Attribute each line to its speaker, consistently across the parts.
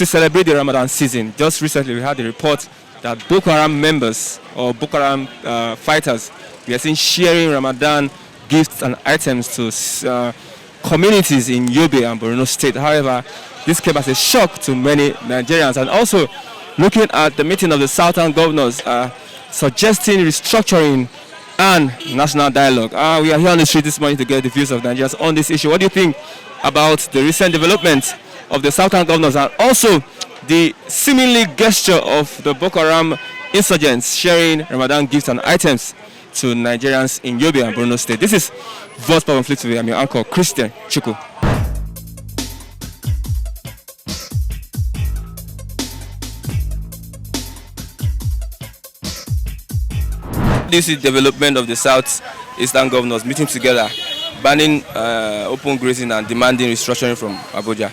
Speaker 1: we celebrate the Ramadan season, just recently we had a report that Boko Haram members or Boko Haram fighters, we are seeing sharing Ramadan gifts and items to communities in Yobe and Borno State. However, this came as a shock to many Nigerians. And also, looking at the meeting of the Southern governors, suggesting restructuring and national dialogue. We are here on the street this morning to get the views of Nigerians on this issue. What do you think about the recent development of the Southern governors and also the seemingly gesture of the Boko Haram insurgents sharing Ramadan gifts and items to Nigerians in Yobe and Borno State? This is Voice Power Conflict today. I'm your uncle, Christian Chuku. This is development of the South Eastern governors meeting together, banning open grazing and demanding restructuring from Abuja.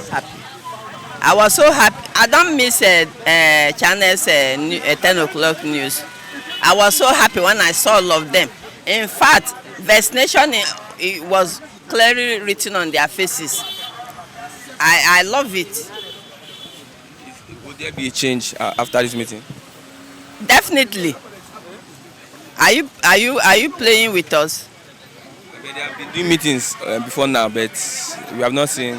Speaker 2: Happy. I was so happy. I don't miss channels 10 o'clock news. I was so happy when I saw all of them. In fact, vaccination it was clearly written on their faces. I love it.
Speaker 1: Would there be a change after this meeting?
Speaker 2: Definitely. Are you playing with us?
Speaker 1: They have been doing meetings before now, but we have not seen.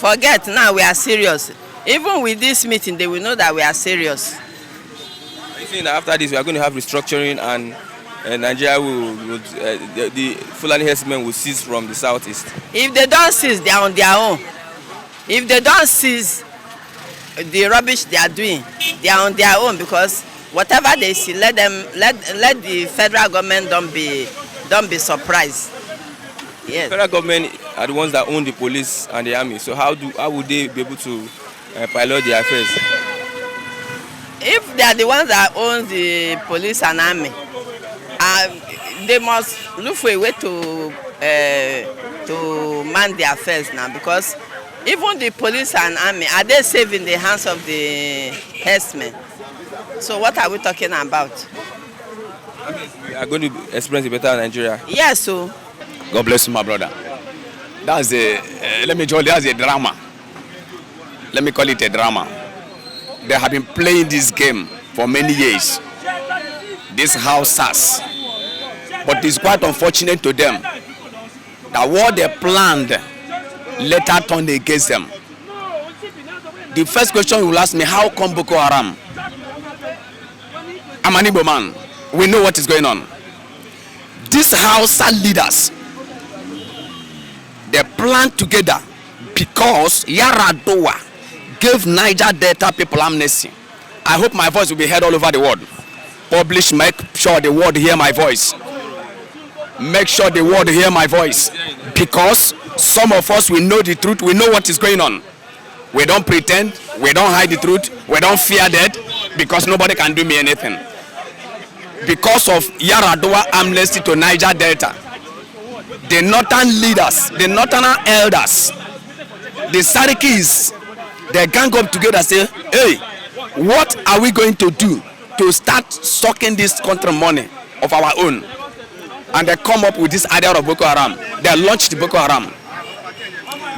Speaker 2: Forget now, we are serious. Even with this meeting, they will know that we are serious.
Speaker 1: Are you saying that after this we are going to have restructuring and Nigeria will the Fulani herdsmen will cease from the southeast?
Speaker 2: If they don't cease, they are on their own. If they don't cease the rubbish they are doing, they are on their own, because whatever they see, let the federal government don't be surprised. Yes.
Speaker 1: The federal government are the ones that own the police and the army. So how would they be able to pilot their affairs?
Speaker 2: If they are the ones that own the police and army, they must look for a way to man their affairs now, because even the police and army, are they safe in the hands of the herdsmen? So what are we talking about?
Speaker 1: We are going to experience a better Nigeria.
Speaker 2: Yes, so.
Speaker 3: God bless you, my brother. That's a drama. Let me call it a drama. They have been playing this game for many years. This Hausas. But it's quite unfortunate to them that what they planned later turned against them. The first question you will ask me, how come Boko Haram? I'm an Igbo man. We know what is going on. These Hausa leaders, they planned together because Yaradowa gave Niger Delta people amnesty. I hope my voice will be heard all over the world. Publish, make sure the world hear my voice. Make sure the world hear my voice. Because some of us, we know the truth, we know what is going on. We don't pretend, we don't hide the truth, we don't fear death, because nobody can do me anything. Because of Yaradowa amnesty to Niger Delta, the northern leaders, the northern elders, the Sarikis, they gang up together and say, hey, what are we going to do to start sucking this country money of our own? And they come up with this idea of Boko Haram. They launched Boko Haram.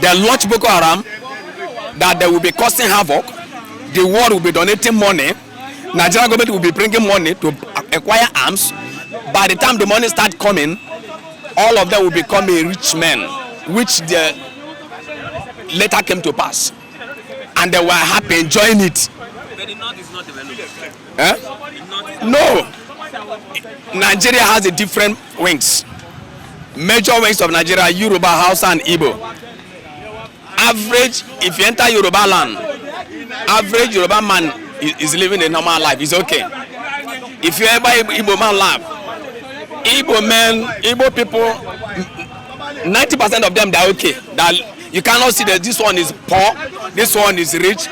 Speaker 3: They launched Boko Haram that they will be causing havoc. The world will be donating money. Nigerian government will be bringing money to acquire arms. By the time the money starts coming, all of them will become a rich men, which they later came to pass. And they were happy enjoying it.
Speaker 1: But the north is not developed.
Speaker 3: No. Nigeria has a different wings. Major wings of Nigeria, Yoruba, Hausa, and Igbo. Average, if you enter Yoruba land, average Yoruba man is living a normal life. It's okay. If you ever Igbo man laugh, Igbo men, Igbo people, 90% of them, they're okay. You cannot see that this one is poor, this one is rich.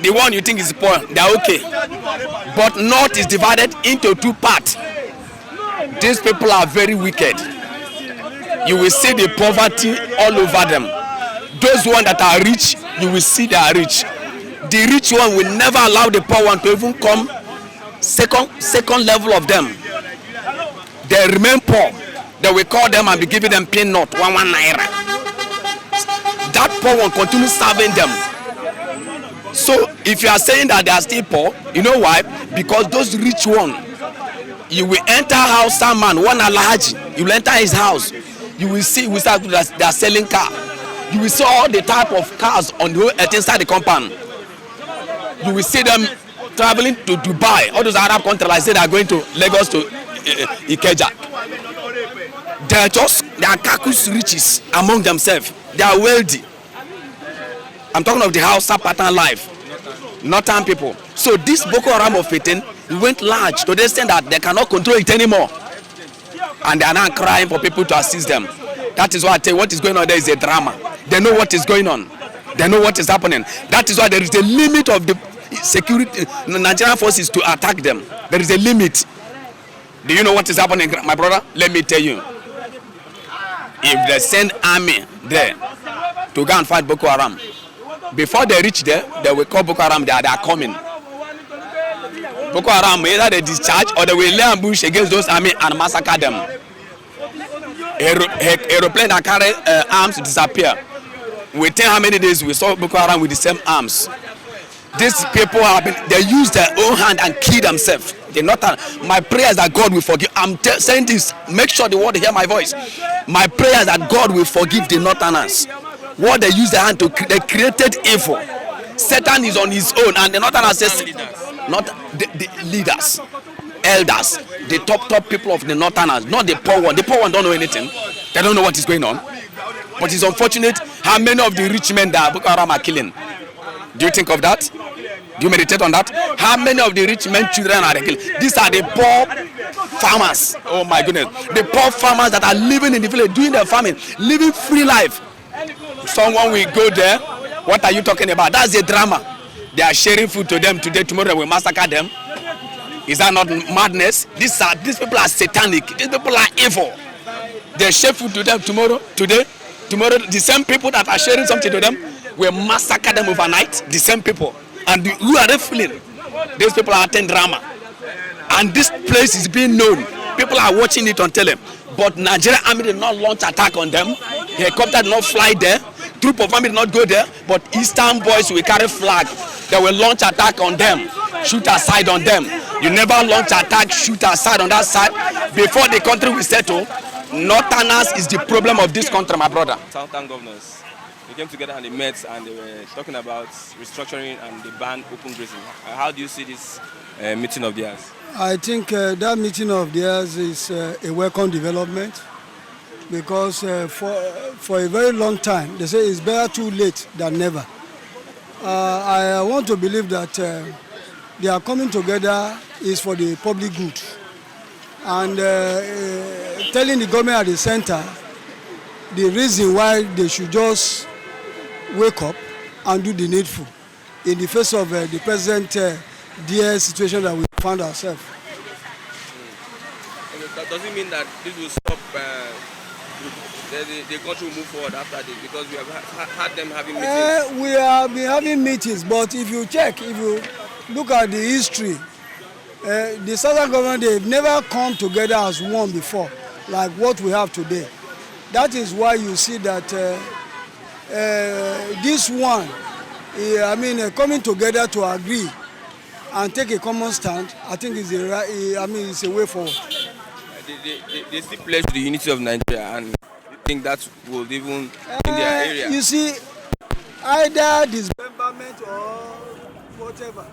Speaker 3: The one you think is poor, they're okay. But North is divided into two parts. These people are very wicked. You will see the poverty all over them. Those ones that are rich, you will see they are rich. The rich one will never allow the poor one to even come second level of them. They remain poor. They will call them and be giving them peanut, 1 naira. That poor one continues serving them. So if you are saying that they are still poor, you know why? Because those rich ones, you will enter house, some man, one alhaji, you will enter his house, you will see, we start they are selling car. You will see all the type of cars on the whole inside the compound. You will see them traveling to Dubai, all those Arab countries like say they are going to Lagos to Ikeja. They are kakus riches among themselves. They are wealthy. I'm talking of the Hausa pattern life, northern people. So this Boko Haram of 15 went large to the extent that they cannot control it anymore, and they are now crying for people to assist them. That is why I tell you, what is going on there is a drama. They know what is going on. They know what is happening. That is why there is a limit of the security Nigerian forces to attack them. There is a limit. Do you know what is happening, my brother? Let me tell you. If they send army there to go and fight Boko Haram, before they reach there, they will call Boko Haram. They are coming. Boko Haram, either they discharge or they will lay ambush against those army and massacre them. Aeroplane that carry arms disappear. Within how many days we saw Boko Haram with the same arms? These people they use their own hand and kill themselves. They not. My prayer is that God will forgive. I'm saying this. Make sure the world hear my voice. My prayer is that God will forgive the Northerners. What they use their hand to, they created evil. Satan is on his own, and the Northerners says, not the leaders, elders, the top people of the Northerners, not the poor one. The poor one don't know anything. They don't know what is going on. But it's unfortunate how many of the rich men that Boko Haram are killing. Do you think of that? Do you meditate on that? How many of the rich men children are they killing? These are the poor farmers. Oh my goodness. The poor farmers that are living in the village, doing their farming, living free life. Someone will go there. What are you talking about? That's a drama. They are sharing food to them today. Tomorrow we massacre them. Is that not madness? These people are satanic. These people are evil. They share food to them tomorrow, today. Tomorrow, the same people that are sharing something to them will massacre them overnight. The same people. And who are they fooling? These people are attending drama. And this place is being known. People are watching it on tele. But Nigerian army did not launch attack on them. Helicopter did not fly there. Troop of army did not go there. But Eastern boys will carry flag. They will launch attack on them. Shoot aside on them. You never launch attack, shoot aside on that side. Before the country will settle, Northerners is the problem of this country, my brother.
Speaker 1: Southern governors, they came together and they met and they were talking about restructuring and the ban open grazing. How do you see this meeting of theirs?
Speaker 4: I think that meeting of theirs is a welcome development because for a very long time, they say it's better too late than never. I want to believe that they are coming together is for the public good. And telling the government at the center the reason why they should just wake up and do the needful in the face of the present dear situation that we found ourselves.
Speaker 1: Does it mean that this will stop the country will move forward after this? Because we have had them having meetings.
Speaker 4: We have been having meetings, but if you look at the history, the southern government, they've never come together as one before, like what we have today. That is why you see that this one, coming together to agree and take a common stand, I think is it's a way forward.
Speaker 1: They still pledge to the unity of Nigeria, and you think that will even in their area?
Speaker 4: You see, either dismemberment or whatever.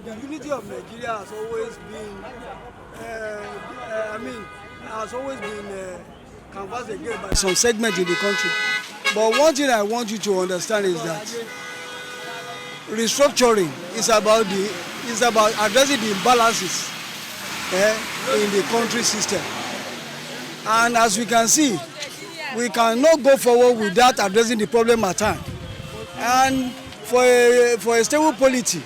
Speaker 4: The unity of Nigeria has always been canvassed against by some segment in the country. But one thing I want you to understand is that restructuring is about addressing the imbalances in the country system. And as we can see, we cannot go forward without addressing the problem at hand. And for a stable polity,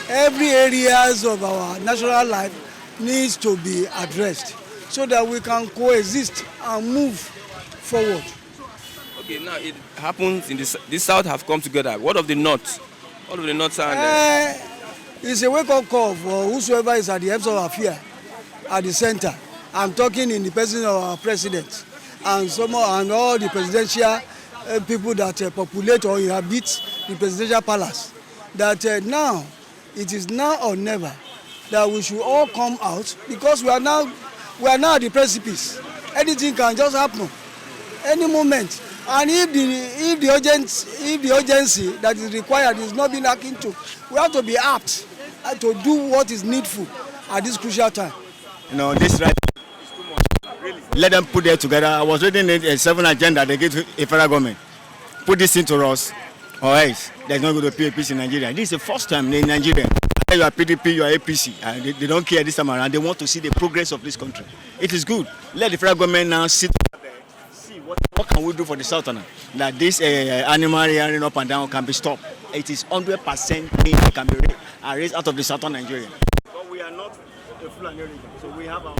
Speaker 4: every areas of our national life needs to be addressed so that we can coexist and move forward.
Speaker 1: Okay, now it happens in the south have come together. What of the north? All of the north and
Speaker 4: it's a wake-up call for whosoever is at the heads of affair at the center. I'm talking in the person of our president and all the presidential people that populate or inhabit the presidential palace. that now, it is now or never that we should all come out, because we are now at the precipice. Anything can just happen any moment. And if the urgency that is required is not being looked into, we have to be apt to do what is needful at this crucial time.
Speaker 5: You know, this right. Let them put it together. I was reading a 7 agenda they give to a federal government. Put this into us, or else there's not going to be a peace in Nigeria. This is the first time in Nigeria. You are PDP, you are APC. They don't care this time around. They want to see the progress of this country. It is good. Let the federal government now sit there, see what can we do for the Southern. That this animal rearing up and down can be stopped. It is 100% can be raised out of the Southern Nigeria. But we are not a Fulani region, so we have our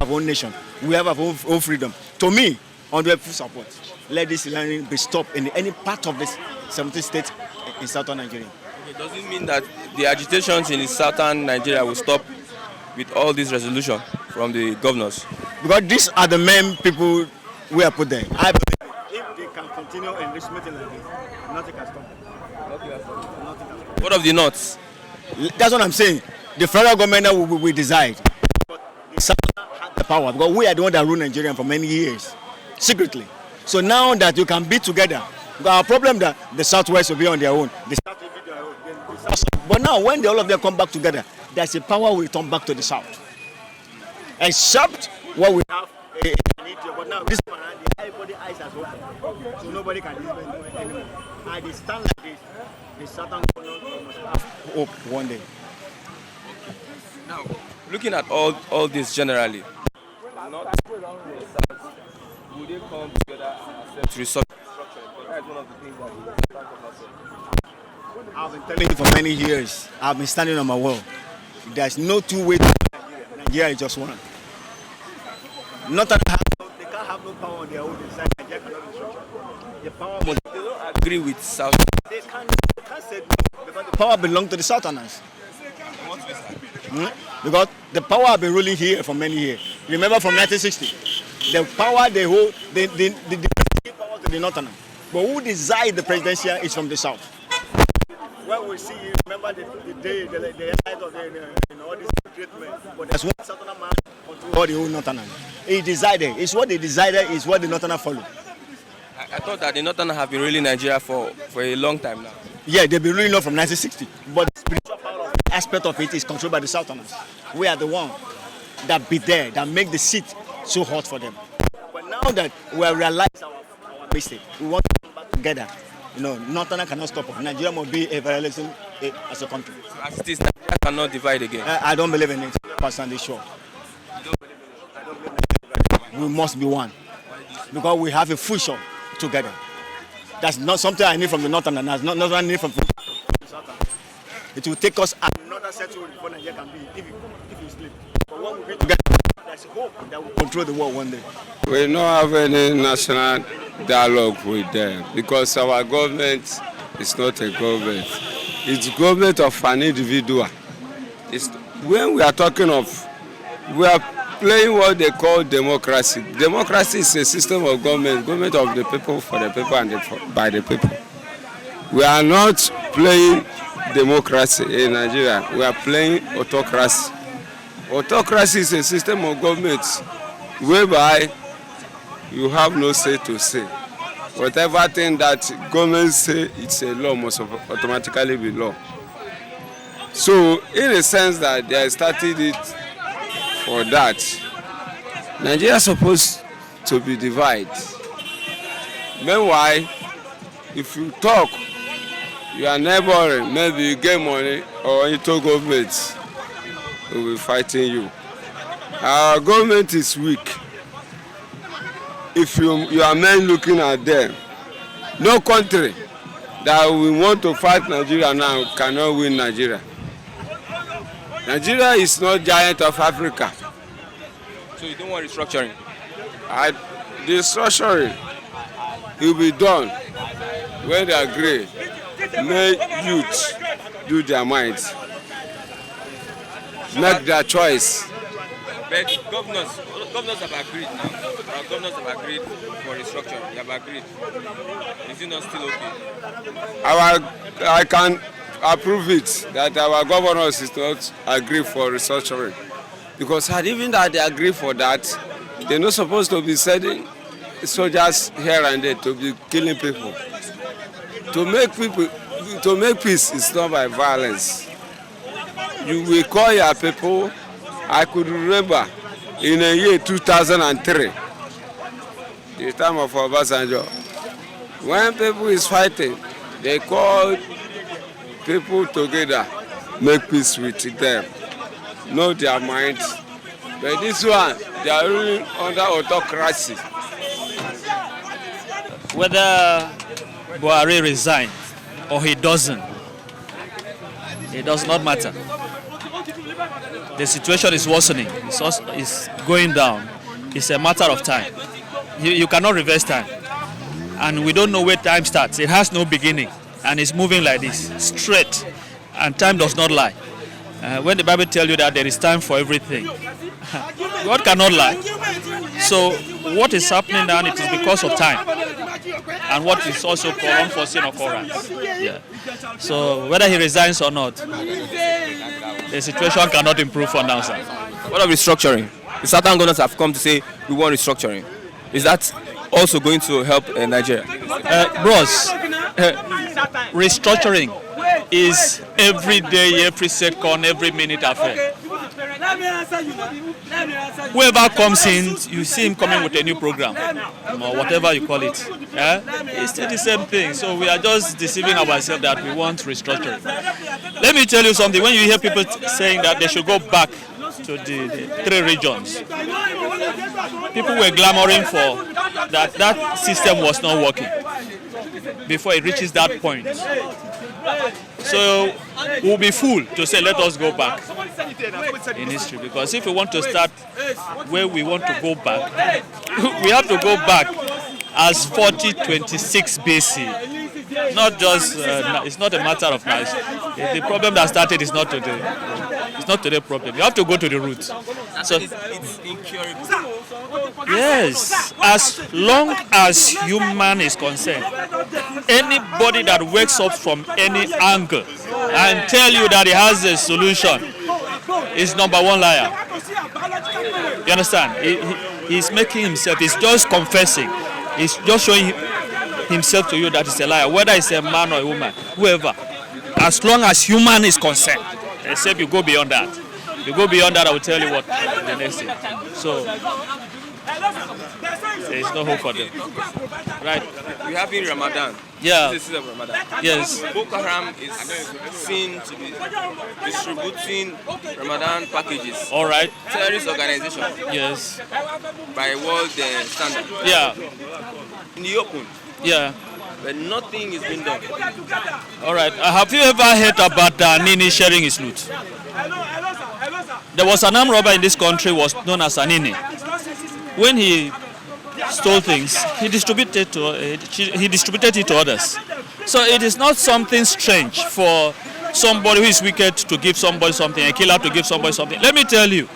Speaker 5: own nation. We have our own freedom. To me, 100% support. Let this learning be stopped in any part of this 17 states in Southern Nigeria.
Speaker 1: Okay, does it mean that the agitations in the Southern Nigeria will stop with all these resolutions from the governors?
Speaker 5: Because these are the main people we are put there. I believe if they can continue in this meeting like this, nothing can stop them.
Speaker 1: What of the North?
Speaker 5: That's what I'm saying. The federal government will decide. But the Southern has the power, because we are the one that rule Nigeria for many years, secretly. So now that you can be together, our problem that the Southwest will be on their own. The South will be their own. But now when all of them come back together, there's a power will return back to the South. Except what we have in India. But now this man, everybody's eyes are open. So nobody can do anymore. And they stand like this. The Southern government must have hope one day.
Speaker 1: Now, looking at all this generally, not would they come together and accept restructuring? That is one of the things that we talk about.
Speaker 5: I've been telling you for many years. I've been standing on my wall. There's no two ways to Nigeria. Nigeria is just one. They can't have no power on their own inside. Nigeria cannot be restructured. The power must.
Speaker 1: They don't agree with South.
Speaker 5: They can't say no, because the power belongs to the Southerners. Because the power have been ruling here for many years. Remember from 1960, the power they hold, they give power to the Northerners. But who decide the presidency is from the South. When we see, remember the day, the height of all this treatment. But there's one Southerner man control all the whole Northerners. He decided. It's what they decided is what the Northerners follow.
Speaker 1: I thought that the Northerners have been ruling Nigeria for a long time now.
Speaker 5: Yeah, they've been ruling from 1960. But the spiritual power aspect of it is controlled by the Southerners. We are the one that be there, that make the seat so hot for them. But now that we have realized our mistake, we want to come back together. You know, Northerners cannot stop us. Nigeria must be a violation as a country.
Speaker 1: So as it is, Nigeria cannot divide again.
Speaker 5: I don't believe in it. Personally, sure. We must be one. Because we have a future together. That's not something I need from the Northerners. That's not what I need from the Southern. It will take us another century before Nigeria can be, if you sleep. But when we be together, there's hope that will control the world one day.
Speaker 6: We don't have any national dialogue with them because our government is not a government. It's government of an individual. When we are talking of, we are playing what they call democracy. Democracy is a system of government of the people, for the people, and by the people. We are not playing democracy in Nigeria. We are playing autocracy. Autocracy is a system of government whereby you have no say to say. Whatever thing that government say it's a law must automatically be law. So in a sense that they started it for that, Nigeria is supposed to be divided. Meanwhile, if you talk, you are neighboring, maybe you get money or into government, we will be fighting you. Our government is weak. If you are men looking at them, no country that we want to fight Nigeria now cannot win Nigeria. Nigeria is not giant of Africa.
Speaker 1: So you don't want restructuring?
Speaker 6: The restructuring will be done when they agree. Make youth do their minds, make their choice.
Speaker 1: But governors have agreed now. Our governors have agreed for restructuring. They have agreed. Is it not still okay?
Speaker 6: I can approve it that our governors is not agree for restructuring. Because had even that they agree for that, they're not supposed to be sending soldiers here and there to be killing people. To make peace is not by violence. You will call your people. I could remember in the year 2003, the time of Obasanjo, when people is fighting, they call people together, make peace with them, know their mind. But this one, they are really under autocracy.
Speaker 7: Whether Buhari resigns or he doesn't, it does not matter. The situation is worsening. It's going down. It's a matter of time. You cannot reverse time. And we don't know where time starts. It has no beginning. And it's moving like this, straight. And time does not lie. When the Bible tells you that there is time for everything, God cannot lie. So what is happening now, it is because of time. And what is also called unforeseen occurrence. Yeah. So whether he resigns or not, the situation cannot improve for now, sir.
Speaker 1: What of restructuring? The Southern governors have come to say we want restructuring. Is that also going to help Nigeria?
Speaker 7: Bros, restructuring is every day, every second, every minute affair. Whoever comes in, you see him coming with a new program or whatever you call it. Yeah? It's still the same thing. So we are just deceiving ourselves that we want restructuring. Let me tell you something. When you hear people saying that they should go back to the 3 regions, people were clamoring for that system was not working before it reaches that point. So we'll be fooled to say let us go back in history, because if we want to start where we want to go back, we have to go back as 4026 BC. Not just it's not a matter of nice. The problem that started is not today. It's not today's problem. You have to go to the roots. So
Speaker 1: it's incurable.
Speaker 7: yes, as long as human is concerned, anybody that wakes up from any angle and tell you that he has a solution is number one liar. You understand? He's making himself, he's just confessing, he's just showing himself to you that he's a liar, whether it's a man or a woman, whoever. As long as human is concerned, except you go beyond that. You go beyond that, I will tell you what the next thing. So there is no hope for them. Right?
Speaker 1: We have in Ramadan.
Speaker 7: Yeah.
Speaker 1: This is the season of Ramadan.
Speaker 7: Yes.
Speaker 1: Boko Haram is seen to be distributing Ramadan packages.
Speaker 7: All right.
Speaker 1: Terrorist organization.
Speaker 7: Yes.
Speaker 1: By world standard.
Speaker 7: Yeah.
Speaker 1: In the open.
Speaker 7: Yeah.
Speaker 1: But nothing is being done.
Speaker 7: All right. Have you ever heard about Nini sharing his loot? There was an armed robber in this country was known as Nini. When he stole things, he distributed it to others. So it is not something strange for somebody who is wicked to give somebody something, a killer to give somebody something. Let me tell you,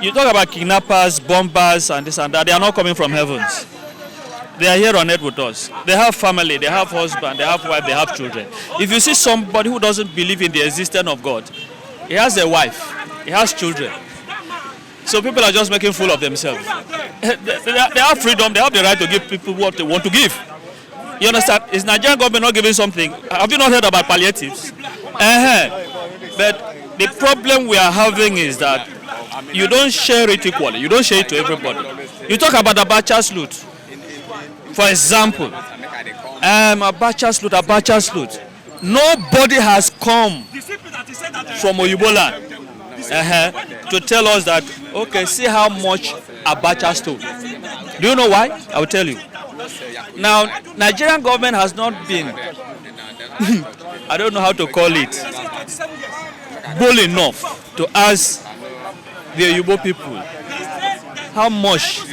Speaker 7: you talk about kidnappers, bombers, and this and that. They are not coming from heavens. They are here on earth with us. They have family, they have husband, they have wife, they have children. If you see somebody who doesn't believe in the existence of God, he has a wife, he has children. So people are just making fool of themselves. They have freedom, they have the right to give people what they want to give. You understand? Is Nigerian government not giving something? Have you not heard about palliatives? But the problem we are having is that you don't share it equally. You don't share it to everybody. You talk about Abacha's loot. For example, Abacha's loot. Nobody has come from Oyibo land to tell us that, okay, see how much Abacha stole. Do you know why? I will tell you. Now, Nigerian government has not been, I don't know how to call it, bold enough to ask the Oyibo people how much,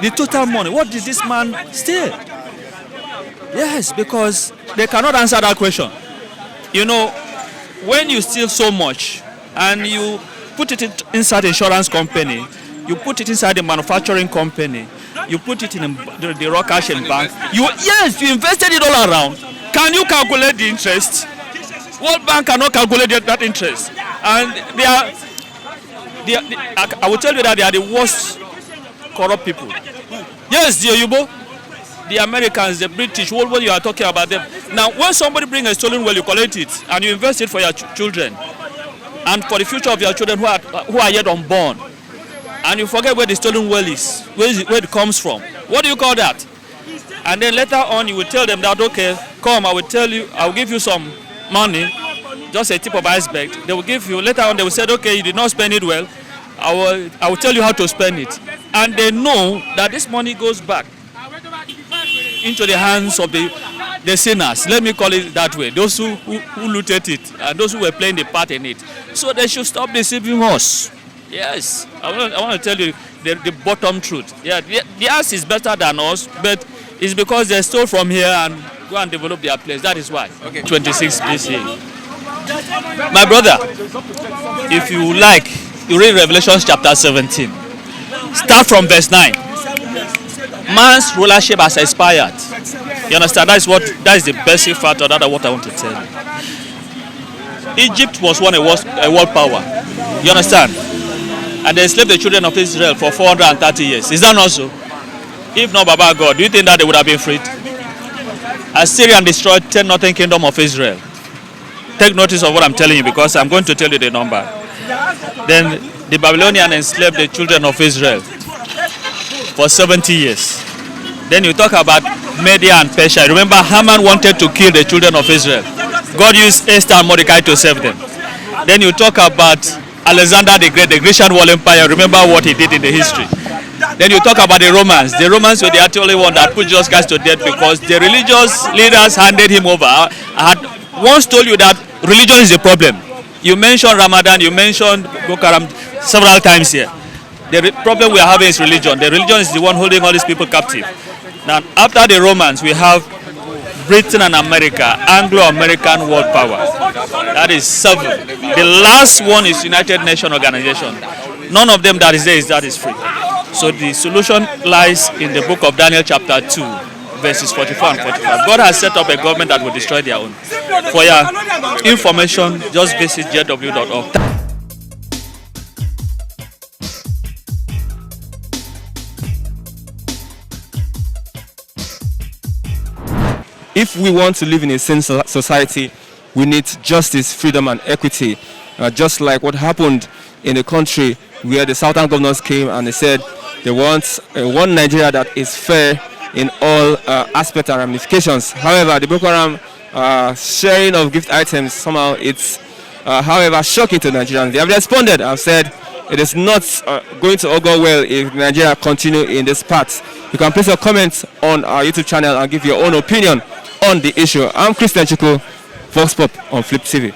Speaker 7: the total money, what did this man steal? Yes, because they cannot answer that question. You know, when you steal so much and you put it inside the insurance company, you put it inside the manufacturing company, you put it in the raw cash and bank, you invested it all around. Can you calculate the interest? World Bank cannot calculate that interest. And I will tell you that they are the worst corrupt people. Yes, the Yoruba, the Americans, the British, what you are talking about them. Now, when somebody brings a stolen well, you collect it and you invest it for your children and for the future of your children who are yet unborn. And you forget where the stolen well is, where it comes from. What do you call that? And then later on, you will tell them that, okay, come, I will give you some money, just a tip of iceberg. They will give you, later on they will say, okay, you did not spend it well. I will tell you how to spend it. And they know that this money goes back into the hands of the sinners. Let me call it that way. Those who looted it and those who were playing the part in it. So they should stop deceiving us. Yes, I want to tell you the bottom truth. Yeah, the ass is better than us, but it's because they stole from here and go and develop their place. That is why. Okay. 26 BC. My brother, if you like, you read Revelation chapter 17. Start from verse 9. Man's rulership has expired. You understand? That is the basic factor. That's what I want to tell you. Egypt was once a world power. You understand? And they enslaved the children of Israel for 430 years. Is that not so? If not, Baba God, do you think that they would have been freed? Assyria destroyed 10 northern kingdom of Israel. Take notice of what I'm telling you because I'm going to tell you the number. Then the Babylonians enslaved the children of Israel for 70 years. Then you talk about Media and Persia. Remember, Haman wanted to kill the children of Israel. God used Esther and Mordecai to save them. Then you talk about Alexander the Great, the Grecian World Empire. Remember what he did in the history. Then you talk about the Romans. The Romans were the only one that put Jesus Christ to death because the religious leaders handed him over. I had once told you that religion is a problem. You mentioned Ramadan, you mentioned Boko Haram several times here. The problem we are having is religion. The religion is the one holding all these people captive. Now, after the Romans, we have Britain and America, Anglo-American world power. That is 7. The last one is United Nations Organization. None of them that is there that is free. So the solution lies in the book of Daniel chapter 2, verses 44 and 45. God has set up a government that will destroy their own. For your information, just visit jw.org.
Speaker 1: If we want to live in a sane society, we need justice, freedom, and equity. Just like what happened in the country where the Southern governors came and they said they want one Nigeria that is fair in all aspects and ramifications. However, the Boko Haram sharing of gift items, somehow it's, however, shocking to Nigerians. They have responded and said it is not going to augur well if Nigeria continue in this path. You can place your comments on our YouTube channel and give your own opinion on the issue. I'm Christian Chiko, Vox Pop on Flip TV.